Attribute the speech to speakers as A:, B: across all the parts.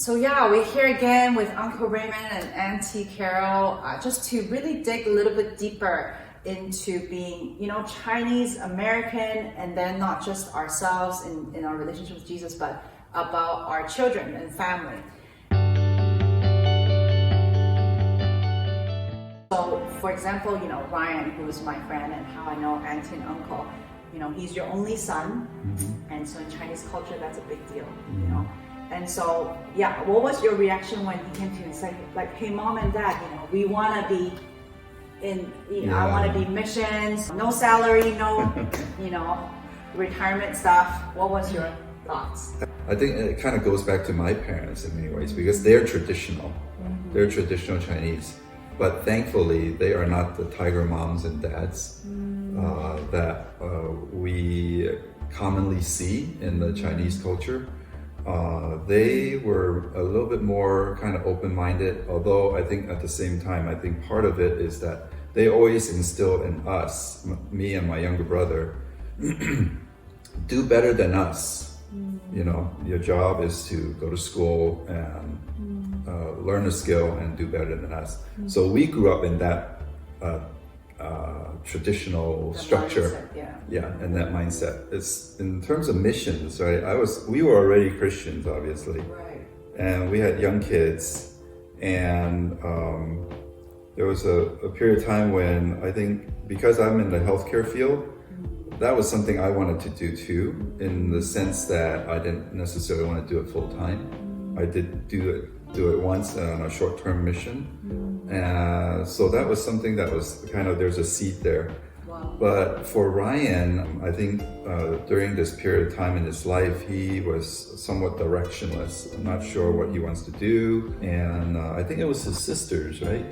A: So yeah, we're here again with Uncle Raymond and Auntie Carol, just to really dig a little bit deeper into being, Chinese American, and then not just ourselves in our relationship with Jesus, but about our children and family. So, for example, Ryan, who is my friend, and how I know Auntie and Uncle, he's your only son, and so in Chinese culture, that's a big deal, And so, yeah, what was your reaction when he came to you? It's like, hey, mom and dad, we want to be I want to be missions, no salary, no, retirement stuff. What was your thoughts?
B: I think it kind of goes back to my parents in many ways because they're traditional. They're traditional Chinese. But thankfully, they are not the tiger moms and dads that we commonly see in the Chinese culture. They were a little bit more kind of open-minded, although I think at the same time, I think part of it is that they always instilled in us, me and my younger brother, do better than us. Your job is to go to school and learn a skill and do better than us. So we grew up in that traditional structure,
A: mindset,
B: and that mindset. It's in terms of missions, right? We were already Christians, obviously,
A: right,
B: and we had young kids, and there was a period of time when I think because I'm in the healthcare field, that was something I wanted to do too, in the sense that I didn't necessarily want to do it full time. I did do it once on a short-term mission. So that was something that was kind of, there's a seed there.
A: Wow.
B: But for Ryan, I think during this period of time in his life, he was somewhat directionless. I'm not sure what he wants to do. And I think it was his sisters, right,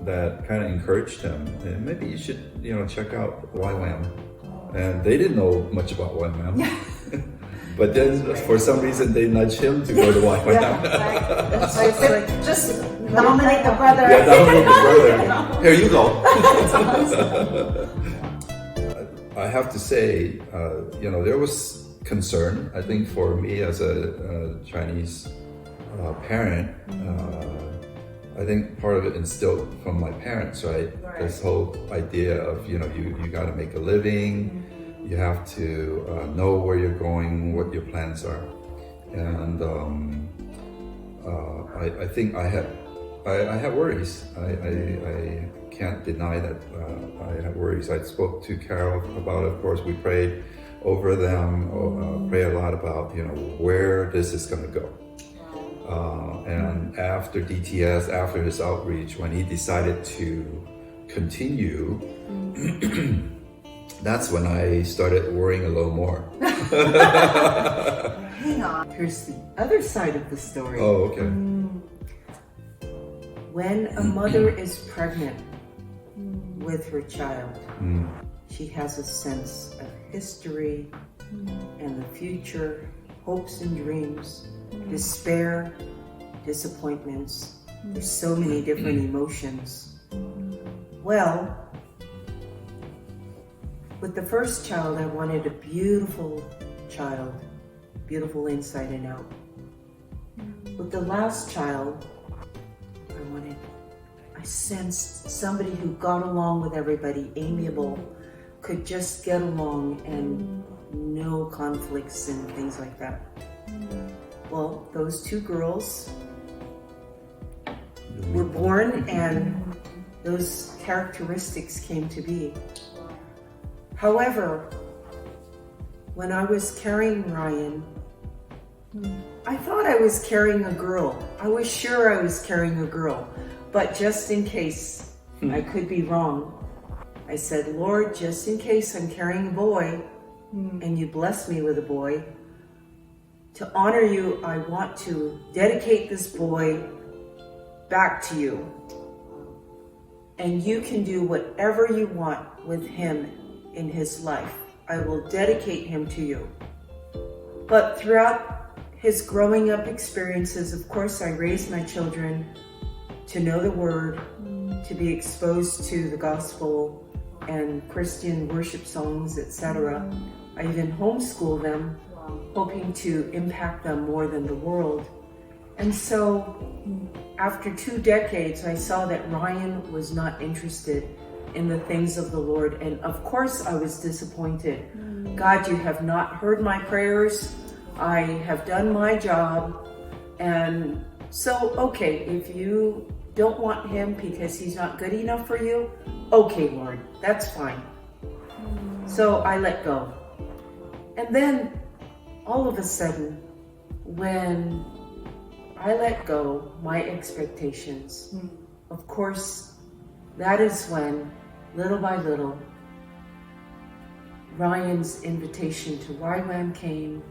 B: that kind of encouraged him. And maybe you should, check out YWAM. And they didn't know much about YWAM. But then, for some reason, they nudged him to go to YWAM.
A: Like, just nominate the brother.
B: Yeah, nominate the brother. Here you go. I have to say, there was concern. I think for me as a Chinese parent, I think part of it instilled from my parents, right? This whole idea of, you got to make a living. You have to know where you're going, what your plans are. And I think I had worries. I can't deny that I had worries. I spoke to Carol about it. Of course, we prayed over them, pray a lot about, where this is going to go. And after DTS, after his outreach, when he decided to continue, that's when I started worrying a little more.
C: Hang on. Here's the other side of the story.
B: Oh, okay.
C: When a mother is pregnant with her child, she has a sense of history and the future, hopes and dreams, despair, disappointments. There's so many different emotions. Well, with the first child, I wanted a beautiful child, beautiful inside and out. With the last child, I sensed somebody who got along with everybody, amiable, could just get along and no conflicts and things like that. Well, those two girls were born and those characteristics came to be. However, when I was carrying Ryan, I thought I was carrying a girl. I was sure I was carrying a girl, but just in case, I could be wrong. I said, Lord, just in case I'm carrying a boy, and you bless me with a boy, to honor you, I want to dedicate this boy back to you. And you can do whatever you want with him in his life. I will dedicate him to you. But throughout his growing up experiences, of course, I raised my children to know the word, to be exposed to the gospel and Christian worship songs, etc. I even homeschooled them, hoping to impact them more than the world. And so after 2 decades, I saw that Ryan was not interested in the things of the Lord. And of course, I was disappointed. God, you have not heard my prayers. I have done my job. And so, okay, if you don't want him because he's not good enough for you, okay, Lord, that's fine. So I let go. And then all of a sudden, when I let go my expectations, of course, that is when, little by little, Ryan's invitation to YWAM came,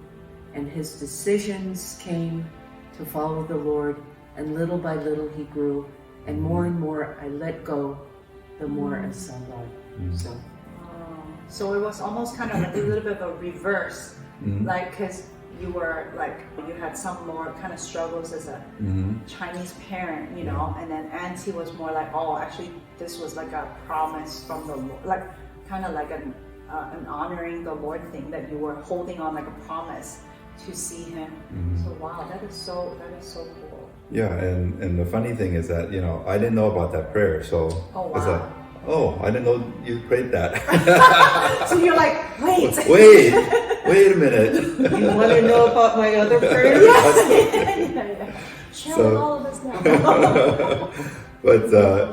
C: and his decisions came to follow the Lord, and little by little he grew, and more I let go, the more I saw God.
A: So it was almost kind of like a little bit of a reverse, like, because you were like, you had some more kind of struggles as a Chinese parent, you know, and then Auntie was more like, oh, actually this was like a promise from the Lord, like kind of like an honoring the Lord thing, that you were holding on like a promise to see him. So wow, that is so cool.
B: Yeah, and the funny thing is that, you know, I didn't know about that prayer, so
A: Oh,
B: it's like,
A: wow.
B: oh, I didn't know you prayed that.
A: So you're like, wait.
B: Wait a minute.
C: You want to know about my other prayers?
A: Yeah. Share with all of us now.
B: But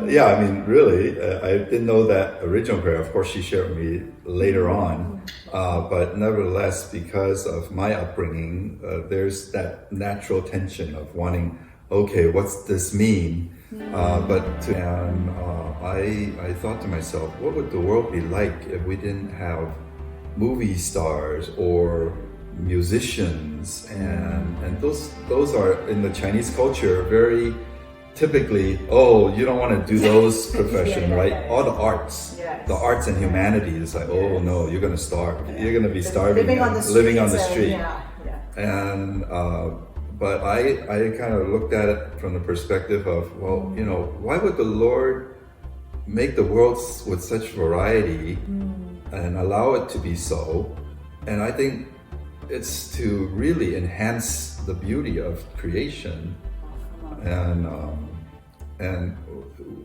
B: yeah, I mean, really, I didn't know that original prayer. Of course, she shared with me later on. But nevertheless, because of my upbringing, there's that natural tension of wanting, okay, what's this mean? I thought to myself, what would the world be like if we didn't have movie stars or musicians? And those are, in the Chinese culture, very typically, oh, you don't want to do those professions, right? All the arts, the arts and humanities, it's like, oh no, you're going to starve. You're going to be starving, living on the street. And but I kind of looked at it from the perspective of, well, you know, why would the Lord make the world with such variety and allow it to be so? And I think it's to really enhance the beauty of creation. And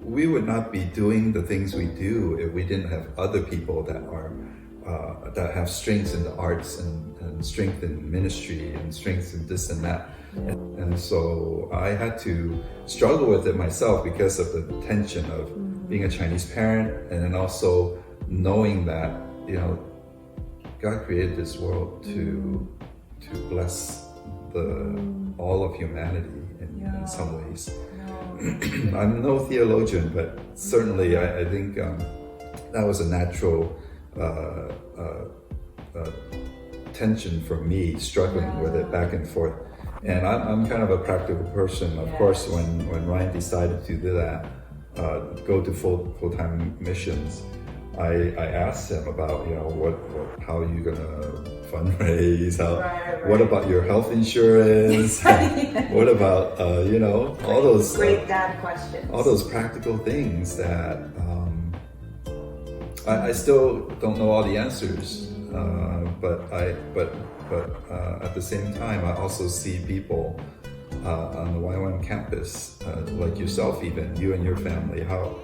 B: we would not be doing the things we do if we didn't have other people that are that have strengths in the arts and strength in ministry and strengths in this and that. And so I had to struggle with it myself because of the tension of being a Chinese parent, and then also knowing that, you know, God created this world to bless all of humanity in some ways. I'm no theologian, but certainly I think that was a natural tension for me, struggling with it back and forth. And I'm kind of a practical person. Of course, when Ryan decided to do that, go to full-time missions, I asked him about, you know, how are you gonna fundraise? What about your health insurance? What about you know, all those
A: great dad questions,
B: all those practical things that I still don't know all the answers. But at the same time, I also see people on the YWAM campus, like yourself, even you and your family, how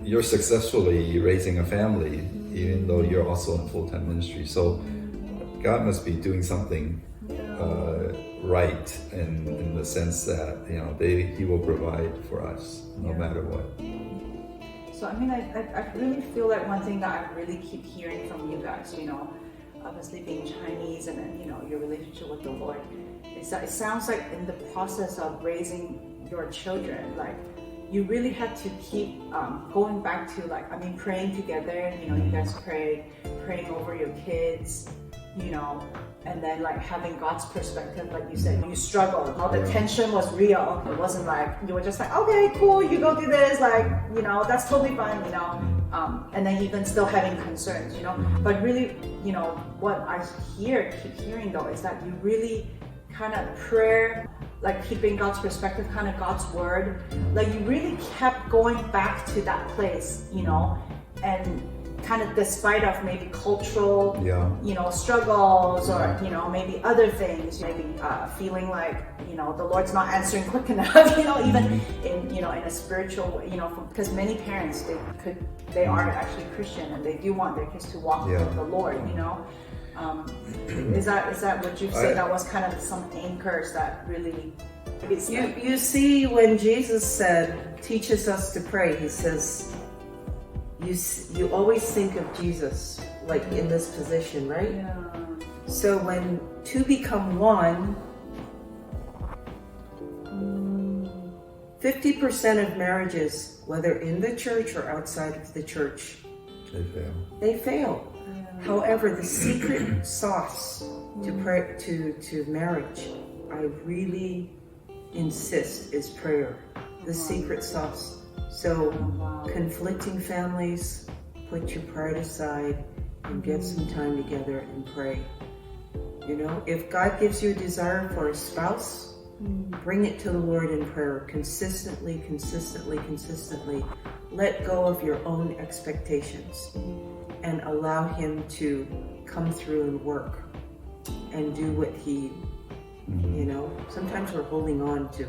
B: you're successfully raising a family, even though you're also in full-time ministry. So God must be doing something right in the sense that, you know, He will provide for us no matter what.
A: So I mean, I really feel like one thing that I really keep hearing from you guys, you know, obviously being Chinese and then, you know, your relationship with the Lord, is that it sounds like in the process of raising your children, like you really had to keep going back to, like, I mean, praying together, you know, you guys praying over your kids, you know, and then like having God's perspective, like you said, you struggled, all the tension was real. It wasn't like, you were just like, okay, cool, you go do this, like, you know, that's totally fine, you know, and then even still having concerns, you know, but really, you know, what I keep hearing though, is that you really kind of prayer, like keeping God's perspective, kind of God's word, like you really kept going back to that place, you know, and kind of despite of maybe cultural,
B: Yeah.
A: struggles or, maybe other things, maybe feeling like, the Lord's not answering quick enough, even in a spiritual way, because many parents, they are actually Christian and they do want their kids to walk with the Lord, Is that what you say? That was kind of some anchors that really.
C: You see, when Jesus said, teaches us to pray, he says, you always think of Jesus like in this position, right?
A: Yeah.
C: So when two become one, 50% of marriages, whether in the church or outside of the church, they fail.
A: Yeah.
C: However, the secret sauce to marriage, I really insist, is prayer. The secret sauce. So conflicting families, put your pride aside and get some time together and pray. If God gives you a desire for a spouse, bring it to the Lord in prayer consistently. Let go of your own expectations and allow Him to come through and work and do what He, sometimes we're holding on to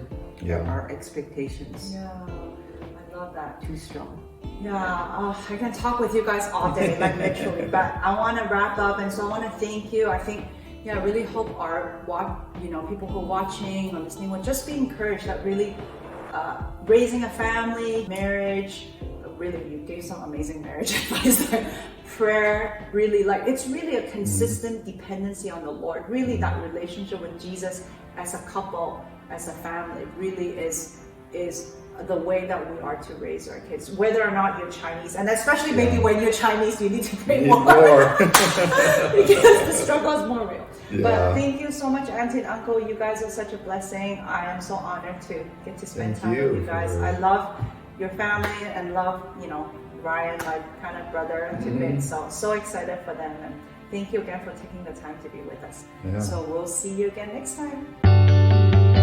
C: our expectations.
A: Yeah, I love that.
C: Too strong.
A: Yeah, I can talk with you guys all day, like literally, but I want to wrap up, and so I want to thank you. I think, I really hope people who are watching or listening will just be encouraged that really raising a family, marriage, really, you gave some amazing marriage advice there. Prayer, really, it's really a consistent dependency on the Lord. Really, that relationship with Jesus as a couple, as a family, really is the way that we are to raise our kids, whether or not you're Chinese, and especially maybe when you're Chinese, you need to pray more. Because the struggle is more real.
B: Yeah.
A: But thank you so much, Auntie and Uncle. You guys are such a blessing. I am so honored to get to spend time with you guys. I love your family and love, Ryan, my kind of brother to bit. So excited for them, and thank you again for taking the time to be with us.
B: Yeah.
A: So we'll see you again next time.